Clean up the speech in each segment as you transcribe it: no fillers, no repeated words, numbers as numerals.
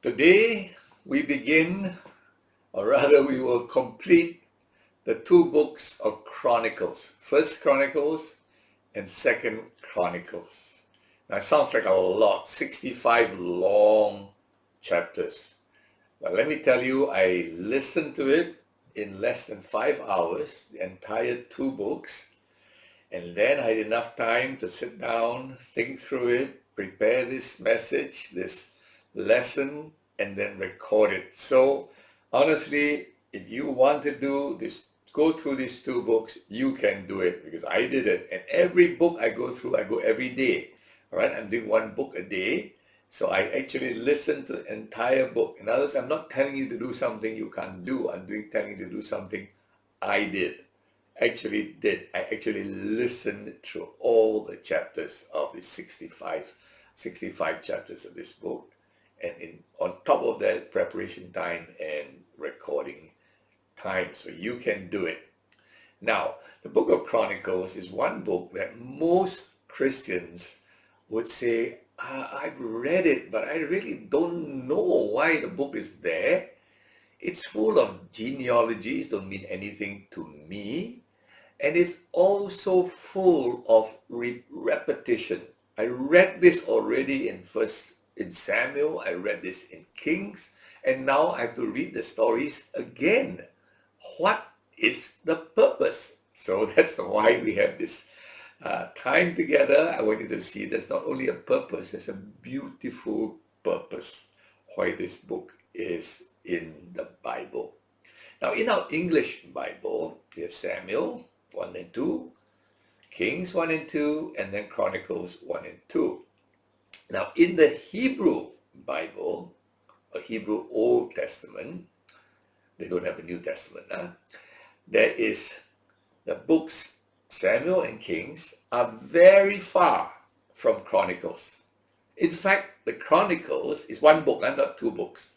Today we begin, or rather we will complete the two books of Chronicles, First Chronicles and Second Chronicles. Now it sounds like a lot, 65 long chapters. But let me tell you, I listened to it in less than 5 hours, the entire two books, and then I had enough time to sit down, think through it, prepare this message, this lesson, and then record it. So honestly, if you want to do this, go through these two books, you can do it because I did it. And every book I go through, I go every day. All right, I'm doing one book a day. So I actually listen to the entire book. In other words, I'm not telling you to do something you can't do. I'm telling you to do something I did. I actually listened through all the chapters of the 65 chapters of this book. And on top of that, preparation time and recording time. So you can do it. Now, the book of Chronicles is one book that most Christians would say, I've read it, but I really don't know why the book is there. It's full of genealogies, don't mean anything to me. And it's also full of repetition. I read this already in Samuel, I read this in Kings, and now I have to read the stories again. What is the purpose? So that's why we have this time together. I want you to see there's not only a purpose, there's a beautiful purpose why this book is in the Bible. Now, in our English Bible, we have Samuel 1 and 2, Kings 1 and 2, and then Chronicles 1 and 2. Now, in the Hebrew Bible, or Hebrew Old Testament, they don't have a New Testament, there is the books Samuel and Kings are very far from Chronicles. In fact, the Chronicles is one book, not two books.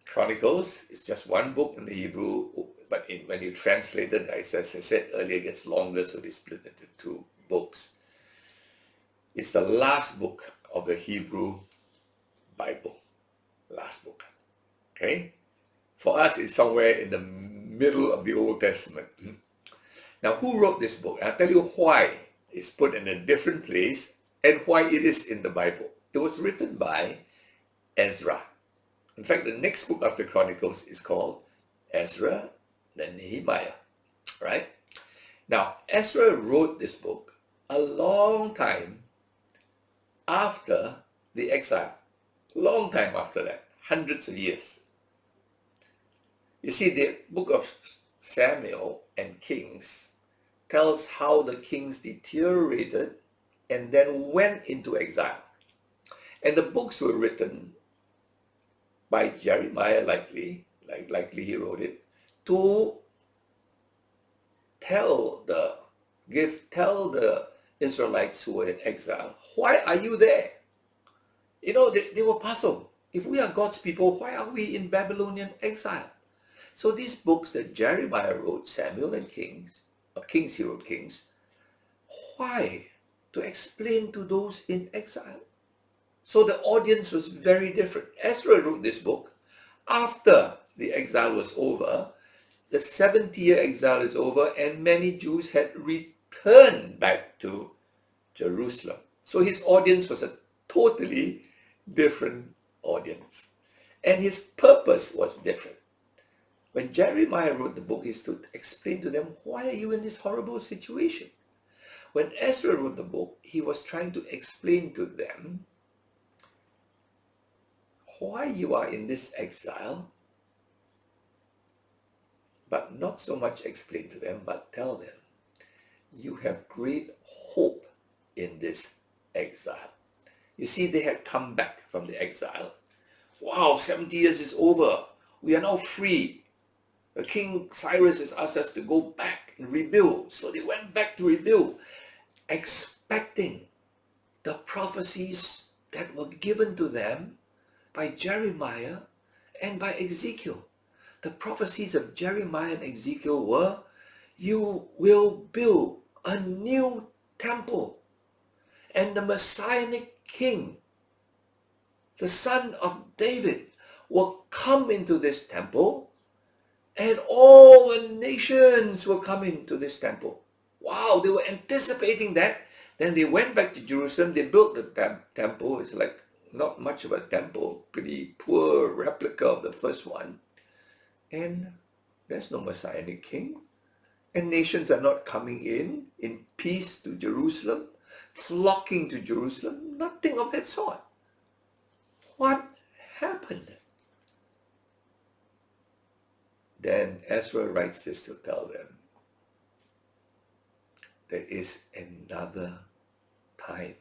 Chronicles is just one book in the Hebrew, but when you translate it, as I said earlier, it gets longer, so they split into two books. It's the last book of the Hebrew Bible. Last book. Okay? For us, it's somewhere in the middle of the Old Testament. Now, who wrote this book? I'll tell you why it's put in a different place and why it is in the Bible. It was written by Ezra. In fact, the next book after Chronicles is called Ezra, then Nehemiah, right? Now, Ezra wrote this book a long time after the exile. Long time after that, hundreds of years. You see, the book of Samuel and Kings tells how the kings deteriorated and then went into exile. And the books were written by Jeremiah, likely he wrote it, to tell the Israelites who were in exile, why are you there? You know, they were puzzled. If we are God's people, why are we in Babylonian exile? So these books that Jeremiah wrote, Samuel and Kings, or Kings he wrote Kings, why? To explain to those in exile. So the audience was very different. Ezra wrote this book after the exile was over. The 70-year exile is over, and many Jews had returned back to Jerusalem. So his audience was a totally different audience. And his purpose was different. When Jeremiah wrote the book, is to explain to them, why are you in this horrible situation? When Ezra wrote the book, he was trying to explain to them why you are in this exile, but not so much explain to them, but tell them, you have great hope in this exile. You see, they had come back from the exile. Wow, 70 years is over. We are now free. King Cyrus has asked us to go back and rebuild. So they went back to rebuild, expecting the prophecies that were given to them by Jeremiah and by Ezekiel. The prophecies of Jeremiah and Ezekiel were, you will build a new temple, and the Messianic king the son of David, will come into this temple, and all the nations will come into this temple. Wow, they were anticipating that. Then they went back to Jerusalem. They built the temple. It's like not much of a temple, pretty poor replica of the first one. And there's no Messianic king. And nations are not coming in peace to Jerusalem, flocking to Jerusalem. Nothing of that sort. What happened? Then Ezra writes this to tell them, there is another time.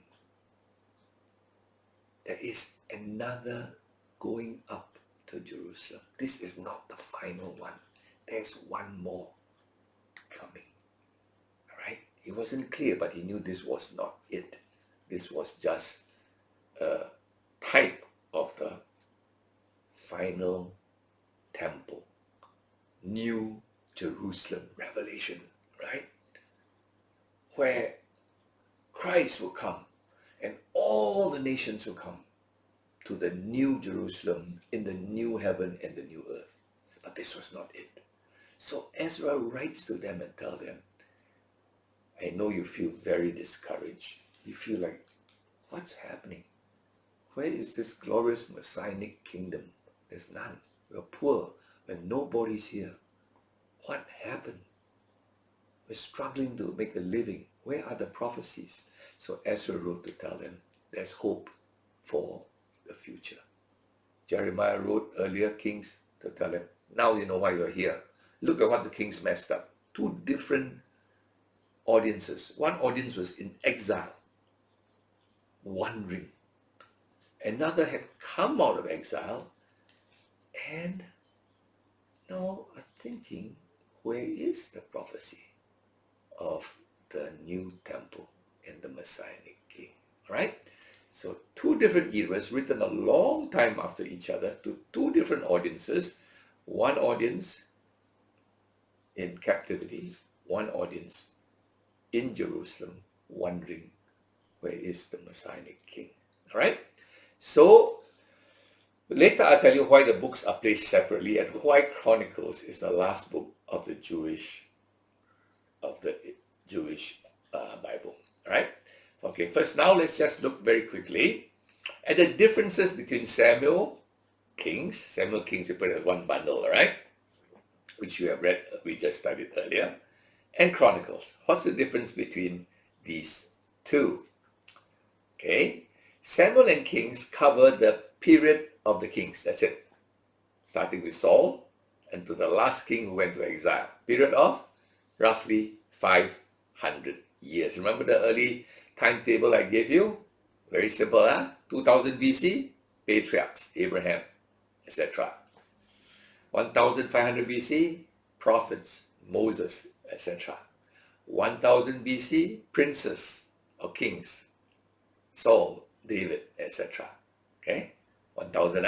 There is another going up to Jerusalem. This is not the final one. There's one more coming. All right? He wasn't clear, but he knew this was not it. This was just a type of the final temple. New Jerusalem revelation, right? Where Christ will come and all the nations will come to the new Jerusalem in the new heaven and the new earth. But this was not it. So Ezra writes to them and tells them, I know you feel very discouraged. You feel like, what's happening? Where is this glorious Messianic kingdom? There's none. We're poor. When nobody's here. What happened? We're struggling to make a living. Where are the prophecies? So Ezra wrote to tell them there's hope for the future. Jeremiah wrote earlier, Kings, to tell them, now you know why you're here. Look at what the kings messed up. Two different audiences. One audience was in exile, wandering. Another had come out of exile and now are thinking, where is the prophecy of the new temple and the Messianic king? All right? So two different eras written a long time after each other to two different audiences. One audience in captivity, one audience in Jerusalem wondering, where is the Messianic king? All right? So later I'll tell you why the books are placed separately and why Chronicles is the last book of the Jewish Bible. All right? Okay, first now let's just look very quickly at the differences between Samuel Kings you put in one bundle, all right? Which you have read, we just studied earlier, and Chronicles. What's the difference between these two? Okay, Samuel and Kings cover the period of the kings. That's it. Starting with Saul and to the last king who went to exile. Period of roughly 500 years. Remember the early timetable I gave you? Very simple, huh? 2000 BC, patriarchs, Abraham, etc. 1500 BC, prophets, Moses, etc. 1000 BC, princes or kings, Saul, David, etc. Okay, 1000,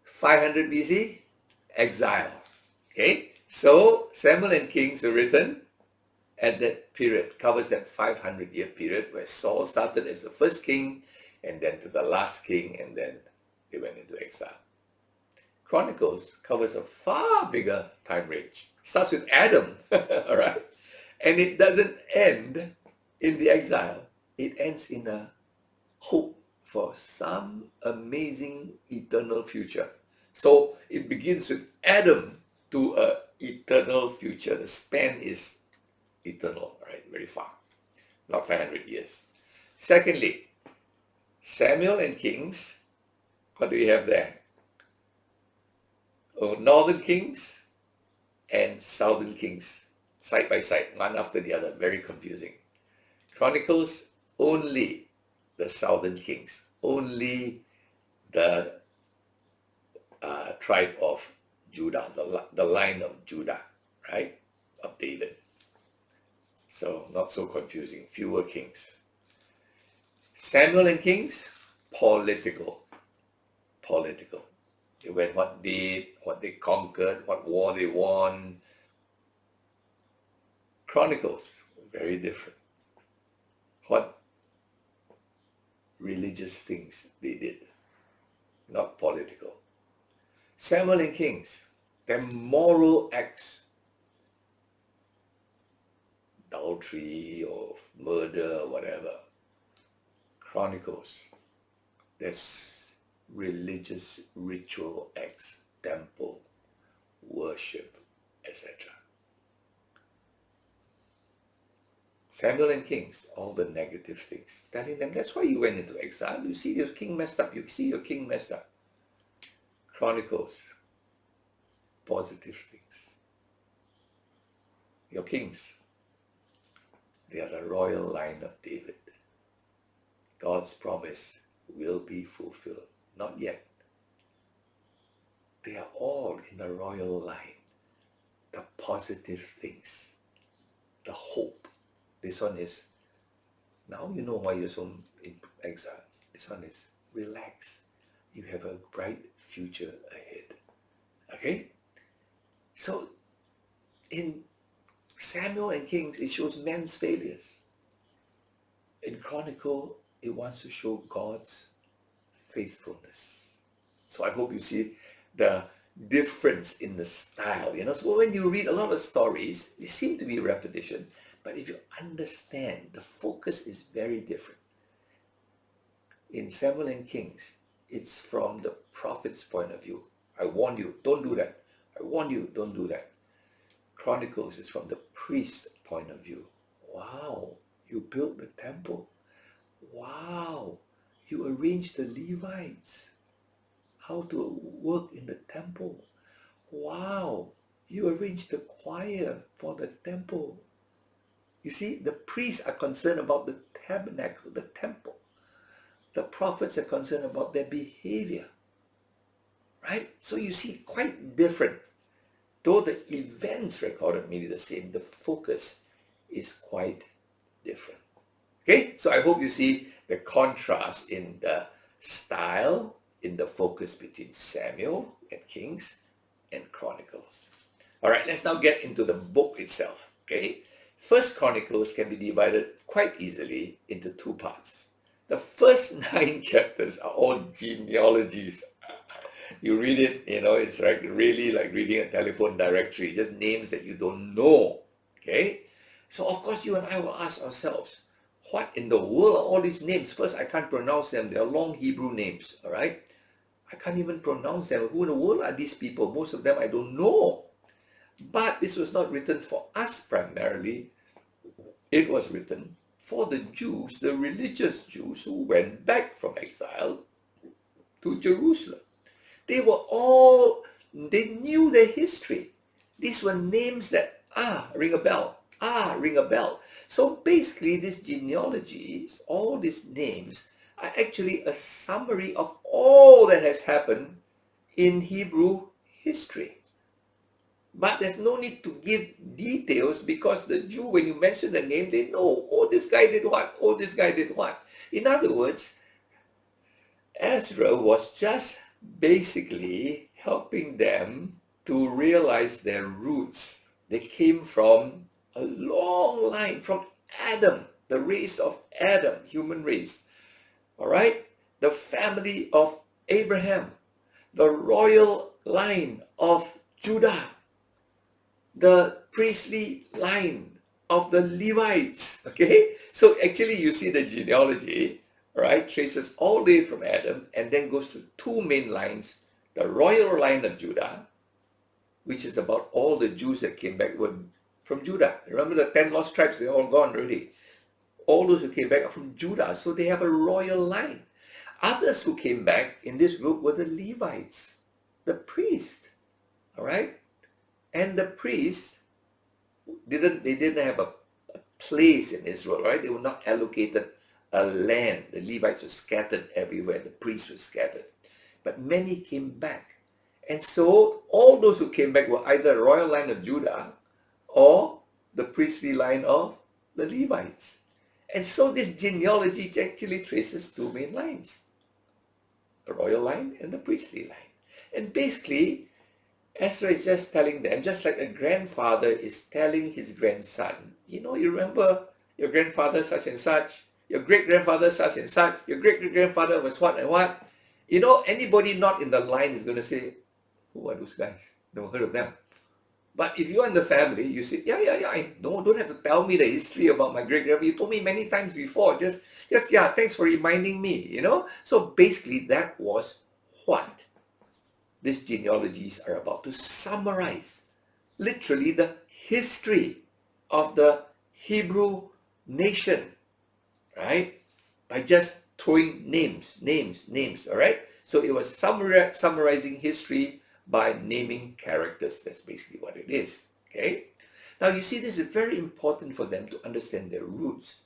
500 BC, exile. Okay, so Samuel and Kings are written at that period, covers that 500-year period where Saul started as the first king and then to the last king and then they went into exile. Chronicles covers a far bigger time range. Starts with Adam, all right? And it doesn't end in the exile. It ends in a hope for some amazing eternal future. So it begins with Adam to an eternal future. The span is eternal, right? Very far, not 500 years. Secondly, Samuel and Kings, what do we have there? Oh, northern kings and southern kings, side by side, one after the other, very confusing. Chronicles, only the southern kings, only the tribe of Judah, the line of Judah, right, of David. So not so confusing, fewer kings. Samuel and Kings, political. They went what did, what they conquered, what war they won. Chronicles, very different. What religious things they did, not political. Samuel and Kings, their moral acts, adultery or murder, whatever. Chronicles, there's religious ritual acts, temple, worship, etc. Samuel and Kings, all the negative things, telling them that's why you went into exile. You see your king messed up. You see your king messed up. Chronicles, positive things. Your kings, they are the royal line of David. God's promise will be fulfilled. Not yet. They are all in the royal line. The positive things. The hope. This one is, now you know why you're so in exile. This one is, relax. You have a bright future ahead. Okay? So, in Samuel and Kings, it shows men's failures. In Chronicle, it wants to show God's faithfulness. So I hope you see the difference in the style. So when you read a lot of stories, they seem to be repetition, but if you understand, the focus is very different. In Samuel and Kings, it's from the prophet's point of view. I warn you, don't do that. I warn you, don't do that. Chronicles is from the priest's point of view. Wow, you built the temple. Wow, you arranged the Levites how to work in the temple. Wow, you arranged the choir for the temple. You see, the priests are concerned about the tabernacle, the temple. The prophets are concerned about their behavior. Right? So you see, quite different. Though the events recorded may be the same, the focus is quite different. Okay, so I hope you see the contrast in the style, in the focus between Samuel and Kings and Chronicles. All right, let's now get into the book itself. Okay, First Chronicles can be divided quite easily into two parts. The first 9 chapters are all genealogies. You read it, it's like really like reading a telephone directory, just names that you don't know. Okay, so of course you and I will ask ourselves, what in the world are all these names? First, I can't pronounce them. They're long Hebrew names, all right? I can't even pronounce them. Who in the world are these people? Most of them I don't know. But this was not written for us primarily. It was written for the Jews, the religious Jews who went back from exile to Jerusalem. They knew their history. These were names that, ring a bell. Ring a bell. So basically, these genealogies, all these names, are actually a summary of all that has happened in Hebrew history. But there's no need to give details because the Jew, when you mention the name, they know, oh, this guy did what? Oh, this guy did what? In other words, Ezra was just basically helping them to realize their roots. They came from a long line, from Adam, the race of Adam, human race. All right? The family of Abraham, the royal line of Judah, the priestly line of the Levites. Okay? So actually you see the genealogy, right, traces all the way from Adam and then goes to 2 main lines, the royal line of Judah, which is about all the Jews that came back from Judah. Remember the 10 lost tribes, they're all gone already. All those who came back are from Judah, so they have a royal line. Others who came back in this group were the Levites, the priests, all right? And the priests, didn't have a place in Israel, right? They were not allocated a land. The Levites were scattered everywhere. The priests were scattered. But many came back. And so all those who came back were either the royal line of Judah or the priestly line of the Levites. And so this genealogy actually traces 2 main lines, the royal line and the priestly line. And basically, Ezra is just telling them, just like a grandfather is telling his grandson, you remember your grandfather such and such? your great-grandfather such and such, your great-great-grandfather was what and what. You know, anybody not in the line is going to say, who are those guys? Never heard of them. But if you're in the family, you say, yeah, I know, don't have to tell me the history about my great-grandfather. You told me many times before. Just, yeah, thanks for reminding me, you know. So basically, that was what these genealogies are about, to summarize literally the history of the Hebrew nation, right? By just throwing names, all right? So it was summarizing history by naming characters. That's basically what it is, okay? Now, you see, this is very important for them to understand their roots,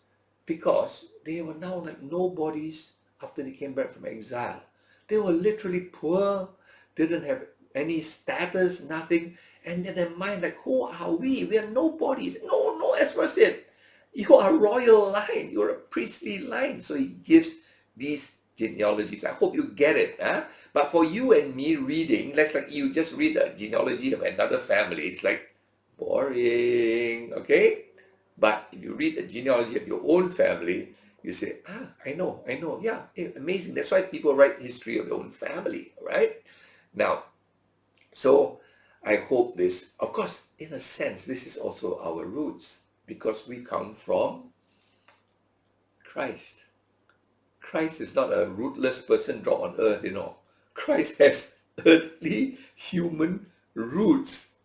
because they were now like nobodies after they came back from exile. They were literally poor, didn't have any status, nothing. And in their mind, like, who are we? We are nobodies. No, Ezra said, you are a royal line. You're a priestly line. So he gives these genealogies. I hope you get it. Huh? But for you and me reading, let's like you just read a genealogy of another family. It's like boring, okay? But if you read the genealogy of your own family, you say, I know. Yeah, amazing. That's why people write history of their own family, right? Now, so I hope this, of course, in a sense, this is also our roots, because we come from Christ. Christ is not a rootless person dropped on earth, you know. Christ has earthly human roots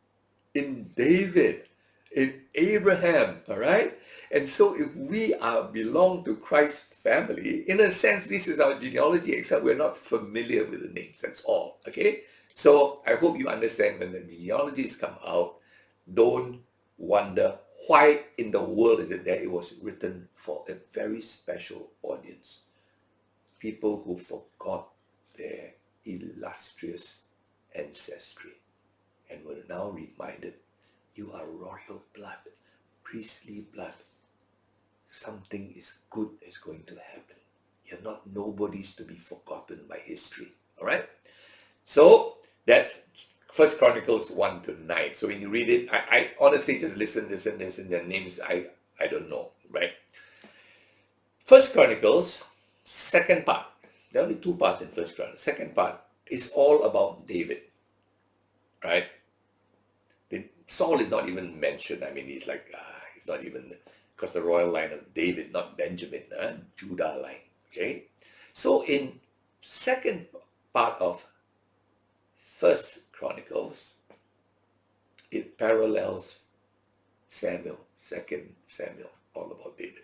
in David, in Abraham, all right? And so if we belong to Christ's family, in a sense, this is our genealogy, except we're not familiar with the names, that's all, okay? So I hope you understand when the genealogies come out, don't wonder why in the world is it that it was written for a very special audience. People who forgot their illustrious ancestry and were now reminded, you are royal blood, priestly blood. Something is good is going to happen. You're not nobodies to be forgotten by history. All right? So that's 1 Chronicles 1 to 9. So when you read it, I honestly just listen. Their names I don't know, right? 1 Chronicles, second part. There are only two parts in 1 Chronicles. Second part is all about David, right? Saul is not even mentioned. I mean, he's not even, because the royal line of David, not Benjamin, Judah line, okay? So in second part of 1 Chronicles, it parallels Samuel, 2 Samuel, all about David,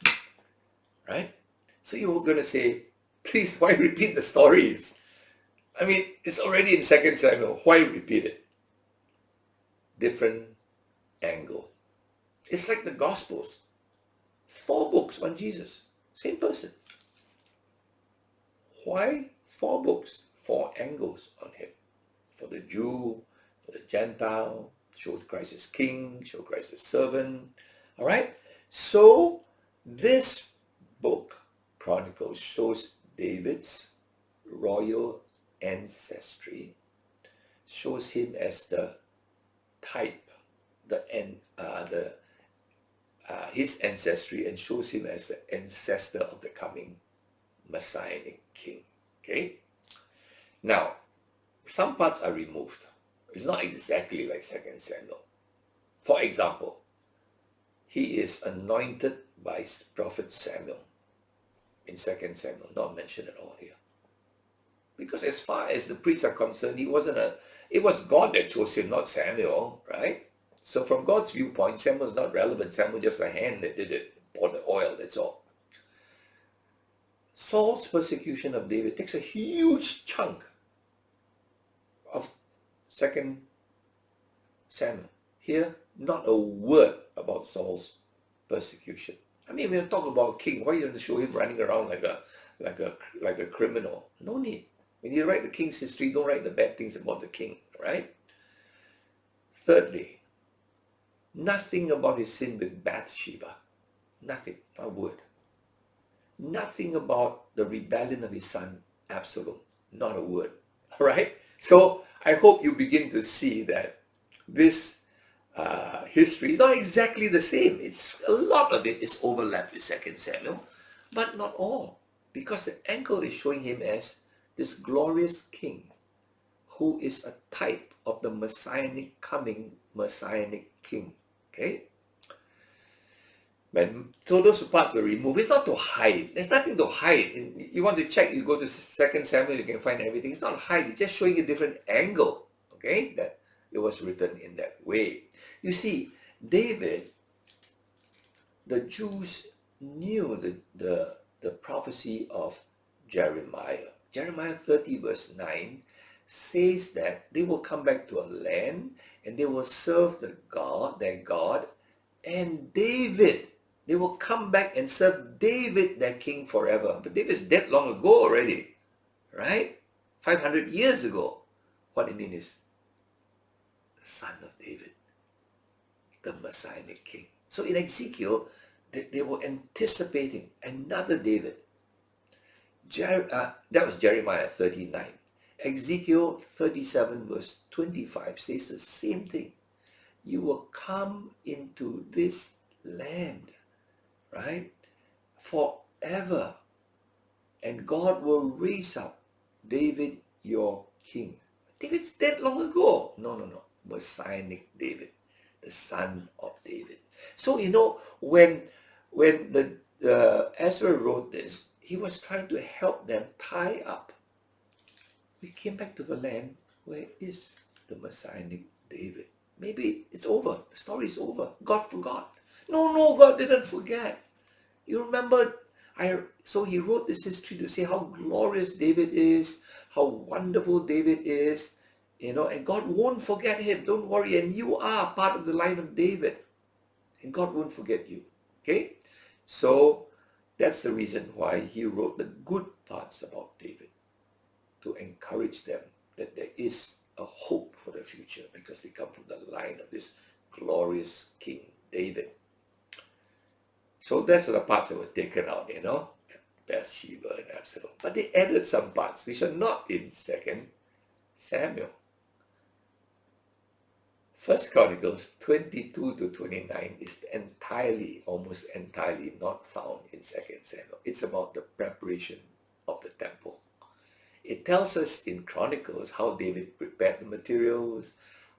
right? So you're going to say, please, why repeat the stories? I mean, it's already in 2 Samuel. Why repeat it? Different angle. It's like the Gospels. 4 books on Jesus. Same person. Why 4 books? 4 angles on him. For the Jew, for the Gentile, shows Christ as king, show Christ as servant. All right? So this book, Chronicles, shows David's royal ancestry, shows him as the type, his ancestry, and shows him as the ancestor of the coming Messianic king. Okay? Now, some parts are removed. It's not exactly like 2 Samuel. For example, he is anointed by prophet Samuel in 2 Samuel, not mentioned at all here. Because as far as the priests are concerned, it was God that chose him, not Samuel, right? So from God's viewpoint, Samuel's not relevant. Samuel just a hand that did it, poured the oil, that's all. Saul's persecution of David takes a huge chunk of 2 Samuel. Here, not a word about Saul's persecution. I mean, when you talk about a king, why you don't show him running around like a criminal? No need. When you write the king's history, don't write the bad things about the king, right? Thirdly, nothing about his sin with Bathsheba. Nothing, not a word. Nothing about the rebellion of his son Absalom. Not a word. All right? So I hope you begin to see that this history is not exactly the same. It's a lot of it is overlapped with 2 Samuel, But not all, because the angle is showing him as this glorious king who is a type of the messianic coming messianic king. Okay? So those parts are removed. It's not to hide. There's nothing to hide. You want to check, you go to 2 Samuel, you can find everything. It's not hide. It's just showing a different angle. Okay? That it was written in that way. You see, David, the Jews knew the prophecy of Jeremiah. Jeremiah 30 verse 9 says that they will come back to a land and they will serve their God, and David. They will come back and serve David, their king, forever. But David's dead long ago already, right? 500 years ago. What it means is the son of David, the messianic king. So in Ezekiel, they were anticipating another David. That was Jeremiah 39. Ezekiel 37 verse 25 says the same thing. You will come into this land, right, forever, and God will raise up David your king. David's dead long ago. No. Messianic David, the son of David. So when Ezra wrote this, he was trying to help them tie up. We came back to the land. Where is the Messianic David? Maybe it's over. The story is over. God forgot. No, God didn't forget. You remember, so he wrote this history to say how glorious David is, how wonderful David is, and God won't forget him. Don't worry. And you are part of the line of David. And God won't forget you. Okay? So that's the reason why he wrote the good parts about David, to encourage them that there is a hope for the future because they come from the line of this glorious King David. So that's the parts that were taken out, Bathsheba and Absalom. But they added some parts which are not in 2 Samuel. 1 Chronicles 22 to 29 is almost entirely not found in 2 Samuel. It's about the preparation of the temple. It tells us in Chronicles how David prepared the materials,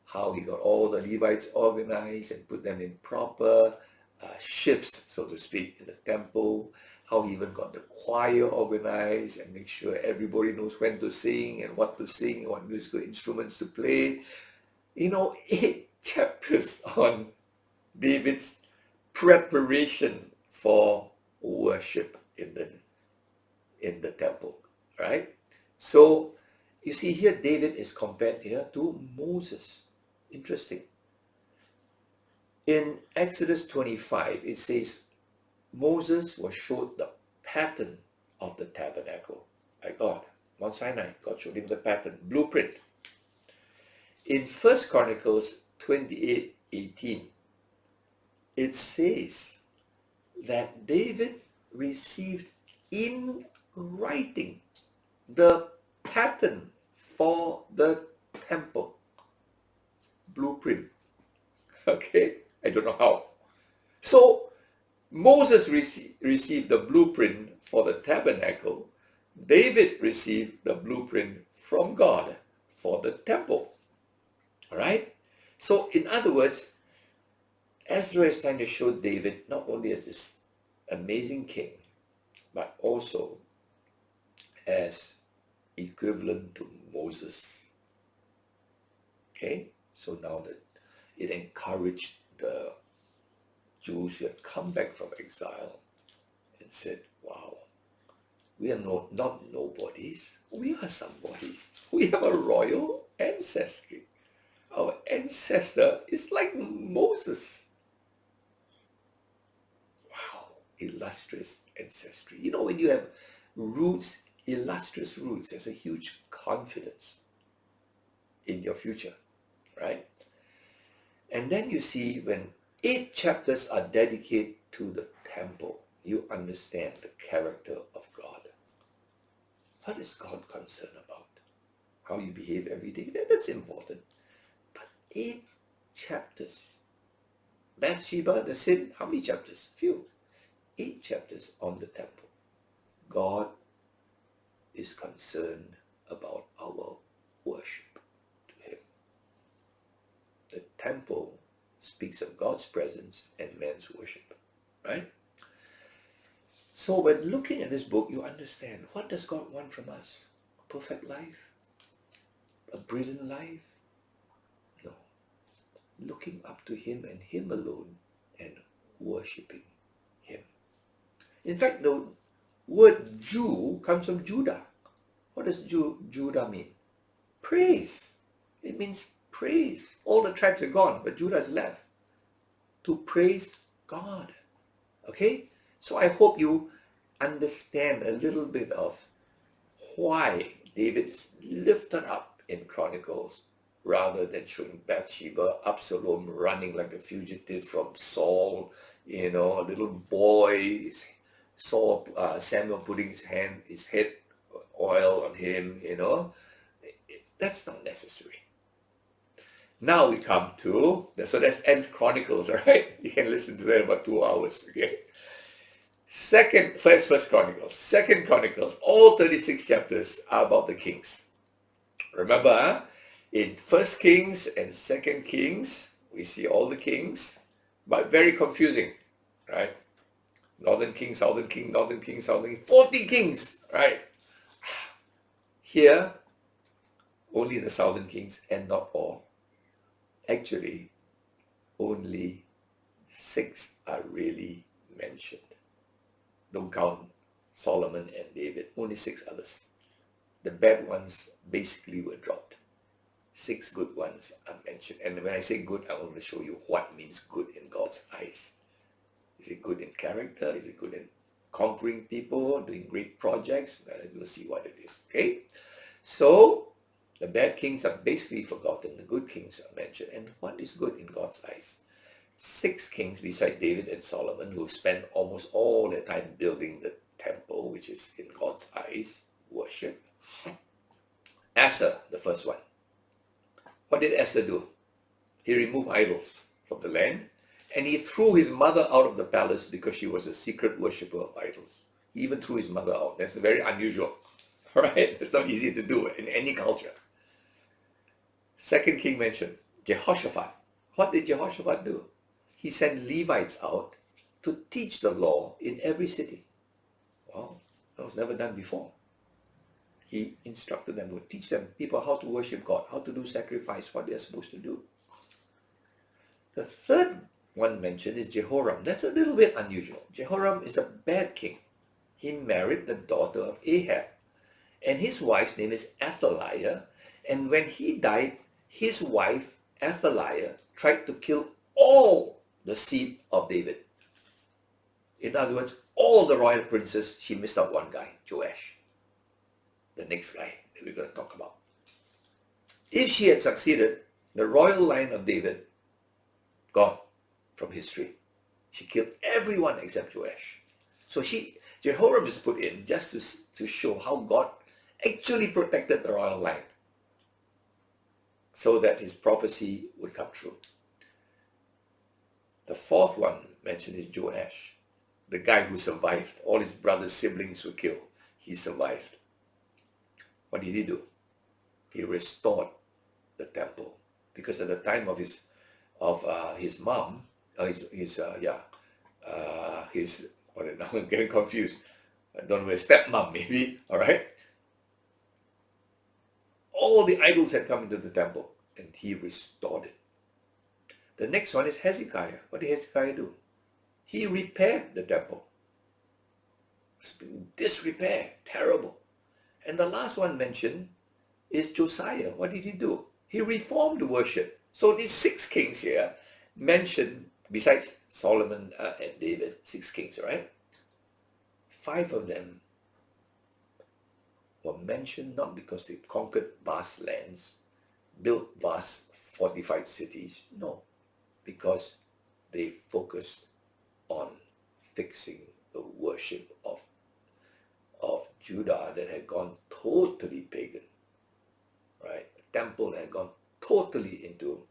how he got all the Levites organized and put them in proper shifts, so to speak, in the temple, how he even got the choir organized and make sure everybody knows when to sing and what musical instruments to play. 8 chapters on David's preparation for worship in the temple, right? So you see here, David is compared here to Moses. Interesting. In Exodus 25, it says Moses was showed the pattern of the tabernacle by God. Mount Sinai, God showed him the pattern, blueprint. In 1 Chronicles 28:18, it says that David received in writing the pattern for the temple blueprint. Okay, I don't know how. So Moses received the blueprint for the tabernacle. David received the blueprint from God for the temple. All right? So in other words, Ezra is trying to show David not only as this amazing king, but also as equivalent to Moses. Okay? So now that it encouraged the Jews who had come back from exile and said, wow, we are not nobodies. We are somebodies. We have a royal ancestry. Our ancestor is like Moses. Wow, illustrious ancestry. When you have roots, illustrious roots, there's a huge confidence in your future, right? And then you see when 8 chapters are dedicated to the temple, you understand the character of God. What is God concerned about? How you behave every day? That's important. But 8 chapters. Bathsheba, the sin, how many chapters? Few. 8 chapters on the temple. God is concerned about our worship to Him. The temple speaks of God's presence and man's worship, right? So when looking at this book, you understand, what does God want from us? A perfect life? A brilliant life? No. Looking up to Him and Him alone and worshipping Him. In fact, the word Jew comes from Judah. What does Judah mean? Praise. It means praise. All the tribes are gone, but Judah is left to praise God. Okay? So I hope you understand a little bit of why David is lifted up in Chronicles rather than showing Bathsheba, Absalom running like a fugitive from Saul, a little boy, Samuel putting his head oil on him, That's not necessary. Now we come to, so that's ends Chronicles, right? You can listen to that in about 2 hours, okay? First Chronicles, Second Chronicles, all 36 chapters are about the kings. Remember, in First Kings and Second Kings, we see all the kings, but very confusing, right? Northern king, southern king, northern king, southern king, 40 kings, right? Here, only the southern kings and not all. Actually, only 6 are really mentioned. Don't count Solomon and David, only 6 others. The bad ones basically were dropped. 6 good ones are mentioned. And when I say good, I want to show you what means good in God's eyes. Is it good in character? Is it good in conquering people, doing great projects? We'll see what it is, okay? So, the bad kings are basically forgotten. The good kings are mentioned. And what is good in God's eyes? 6 kings beside David and Solomon who spent almost all their time building the temple, which is in God's eyes, worship. Asa, the first one. What did Asa do? He removed idols from the land and he threw his mother out of the palace because she was a secret worshipper of idols. He even threw his mother out. That's very unusual, right? It's not easy to do in any culture. Second king mentioned Jehoshaphat. What did Jehoshaphat do? He sent Levites out to teach the law in every city. Wow, that was never done before. He instructed them, would teach them, people, how to worship God, how to do sacrifice, what they're supposed to do. The third one mentioned is Jehoram. That's a little bit unusual. Jehoram is a bad king. He married the daughter of Ahab. And his wife's name is Athaliah. And when he died, his wife, Athaliah, tried to kill all the seed of David. In other words, all the royal princes, she missed out one guy, Joash. The next guy that we're going to talk about. If she had succeeded, the royal line of David gone from history. She killed everyone except Joash. So Jehoram is put in just to show how God actually protected the royal line so that his prophecy would come true. The fourth one mentioned is Joash, the guy who survived. All his brothers' siblings were killed. He survived. What did he do? He restored the temple because at the time of his mom, now I'm getting confused. I don't know, his stepmom maybe. All right. All the idols had come into the temple, and he restored it. The next one is Hezekiah. What did Hezekiah do? He repaired the temple. It's been disrepair, terrible. And the last one mentioned is Josiah. What did he do? He reformed the worship. So these 6 kings here mentioned, besides Solomon and David, 6 kings, right? 5 of them were mentioned not because they conquered vast lands, built vast fortified cities. No, because they focused on fixing the worship of Judah that had gone totally pagan, right? The temple had gone totally into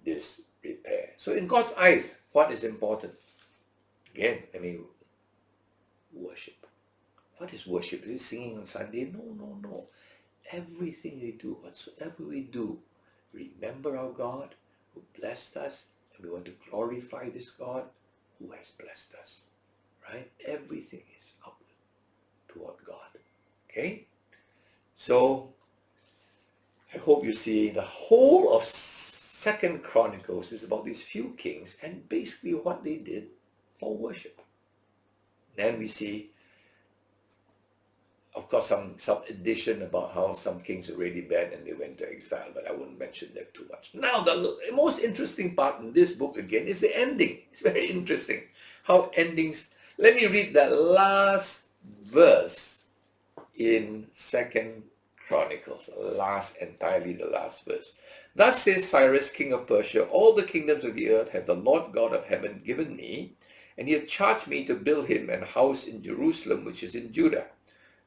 disrepair. So in God's eyes, what is important? Again, worship. What is worship? Is it singing on Sunday? No, no, no. Everything we do, whatsoever we do, remember our God who blessed us, and we want to glorify this God who has blessed us. Right? Everything is outward toward God. Okay? So, I hope you see the whole of Second Chronicles is about these few kings and basically what they did for worship. Then we see, of course, some addition about how some kings were really bad and they went to exile, but I won't mention that too much. Now, the most interesting part in this book again is the ending. It's very interesting how endings. Let me read that last verse in Second Chronicles, entirely the last verse. Thus says Cyrus, king of Persia, all the kingdoms of the earth hath the Lord God of heaven given me, and he hath charged me to build him an house in Jerusalem, which is in Judah.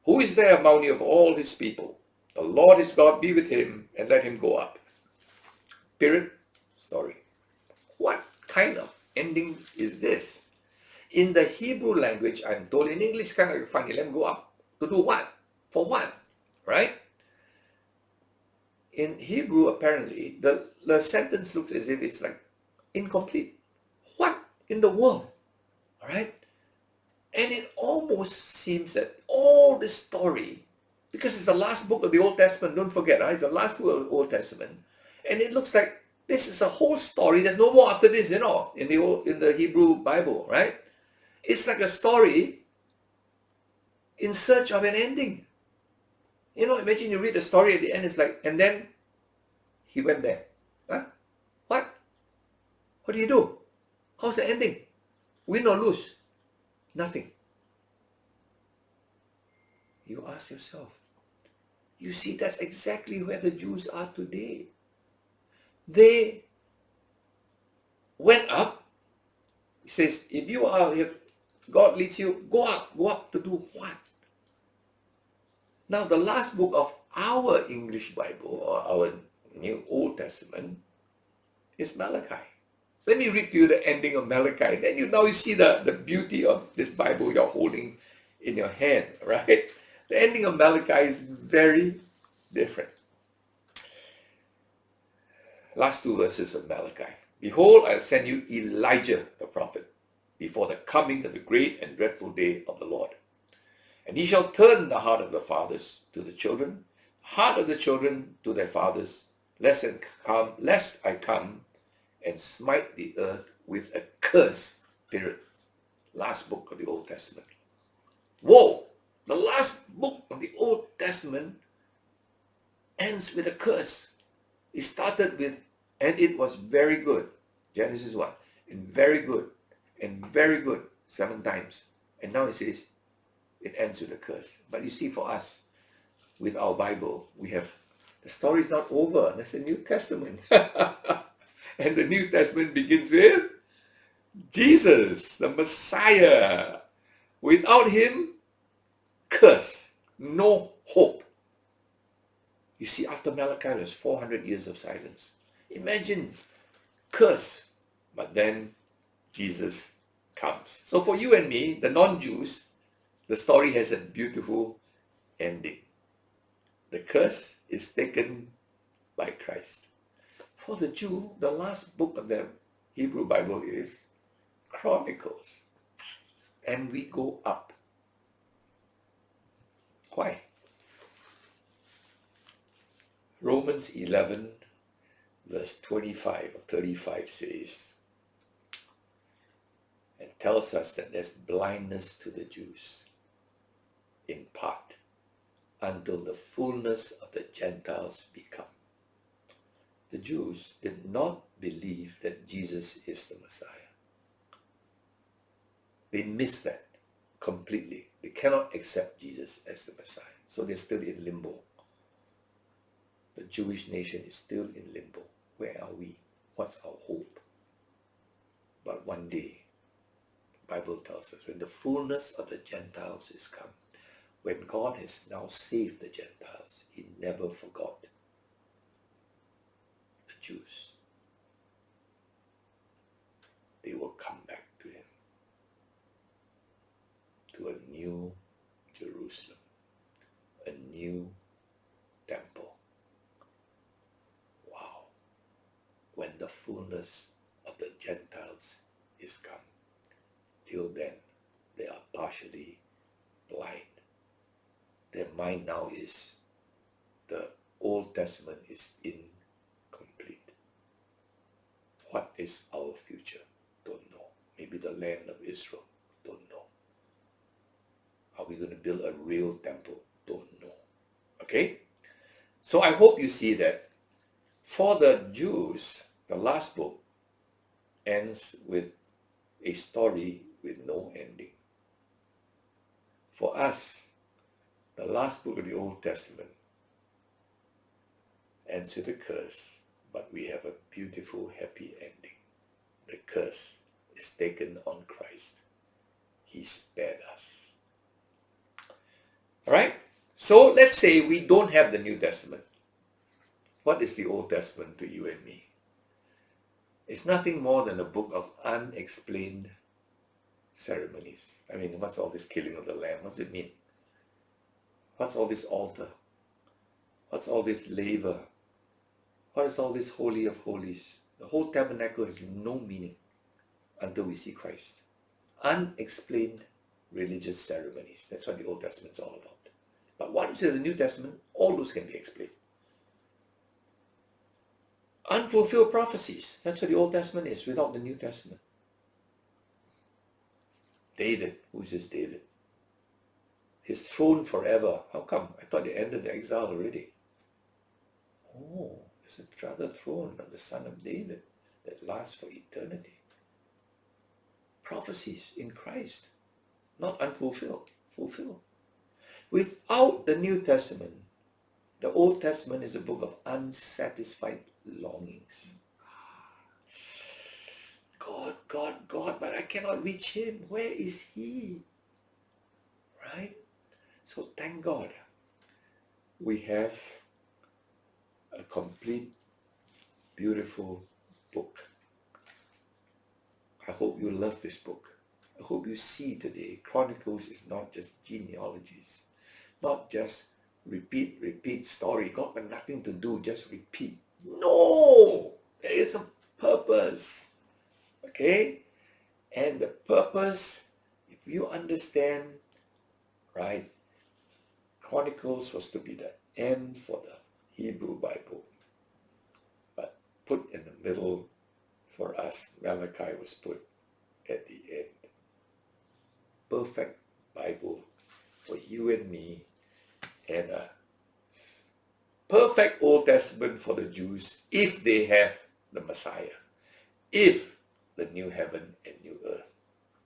Who is there among you of all his people? The Lord his God be with him, and let him go up. Period. Story. What kind of ending is this? In the Hebrew language, I'm told, in English kind of funny, let him go up. To do what? For what? Right? In Hebrew, apparently, the sentence looks as if it's like incomplete. What in the world? All right? And it almost seems that all this story, because it's the last book of the Old Testament, don't forget, right? It's the last book of the Old Testament. And it looks like this is a whole story. There's no more after this, in the Hebrew Bible, right? It's like a story in search of an ending. Imagine you read the story at the end, it's like, and then he went there. Huh? What? What do you do? How's the ending? Win or lose? Nothing. You ask yourself. You see, that's exactly where the Jews are today. They went up. He says, if God leads you, go up to do what? Now, the last book of our English Bible, or our New Old Testament, is Malachi. Let me read to you the ending of Malachi. Then you see the beauty of this Bible you're holding in your hand, right? The ending of Malachi is very different. Last two verses of Malachi. Behold, I send you Elijah the prophet before the coming of the great and dreadful day of the Lord. And he shall turn the heart of the fathers to the children, heart of the children to their fathers, lest I come and smite the earth with a curse. Period. Last book of the Old Testament. Whoa! The last book of the Old Testament ends with a curse. It started with, and it was very good. Genesis 1. And very good. And very good. 7 times. And now it says, it ends with a curse. But you see, for us, with our Bible, we have, the story is not over. That's the New Testament. And the New Testament begins with Jesus, the Messiah. Without him, curse. No hope. You see, after Malachi, there's 400 years of silence. Imagine, curse. But then Jesus comes. So for you and me, the non-Jews, the story has a beautiful ending. The curse is taken by Christ. For the Jew, the last book of the Hebrew Bible is Chronicles. And we go up. Why? Romans 11 verse 25 or 35 says, and tells us that there's blindness to the Jews in part until the fullness of the Gentiles be come. The Jews did not believe that Jesus is the Messiah. They missed that completely. They cannot accept Jesus as the Messiah. So they're still in limbo. The Jewish nation is still in limbo. Where are we? What's our hope? But one day, the Bible tells us, when the fullness of the Gentiles is come, when God has now saved the Gentiles, he never forgot the Jews. They will come back to him, to a new Jerusalem, a new temple. Wow. When the fullness of the Gentiles is come. Till then, they are partially blind. Their mind now is, the Old Testament is incomplete. What is our future? Don't know. Maybe the land of Israel? Don't know. Are we going to build a real temple? Don't know. Okay? So I hope you see that for the Jews, the last book ends with a story with no ending. For us, the last book of the Old Testament ends with a curse, but we have a beautiful, happy ending. The curse is taken on Christ. He spared us. All right? So let's say we don't have the New Testament. What is the Old Testament to you and me? It's nothing more than a book of unexplained ceremonies. I mean, what's all this killing of the lamb? What does it mean? What's all this altar? What's all this laver? What is all this holy of holies? The whole tabernacle has no meaning until we see Christ. Unexplained religious ceremonies. That's what the Old Testament is all about. But what is in the New Testament? All those can be explained. Unfulfilled prophecies. That's what the Old Testament is without the New Testament. David. Who's this David? His throne forever. How come? I thought they ended the exile already. Oh, there's another throne of the son of David that lasts for eternity. Prophecies in Christ. Not unfulfilled. Fulfilled. Without the New Testament, the Old Testament is a book of unsatisfied longings. God, God, God, but I cannot reach him. Where is he? Right? So thank God we have a complete, beautiful book. I hope you love this book. I hope you see today, Chronicles is not just genealogies, not just repeat story. Got nothing to do, just repeat. No! There is a purpose. Okay? And the purpose, if you understand, right, Chronicles was to be the end for the Hebrew Bible. But put in the middle for us, Malachi was put at the end. Perfect Bible for you and me, and a perfect Old Testament for the Jews if they have the Messiah, if the new heaven and new earth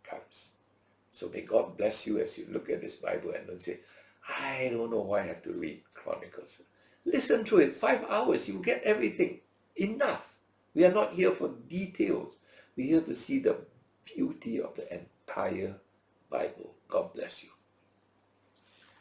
comes. So may God bless you as you look at this Bible and don't say, I don't know why I have to read Chronicles. Listen to it, 5 hours, you get everything. Enough. We are not here for details. We're here to see the beauty of the entire Bible. God bless you.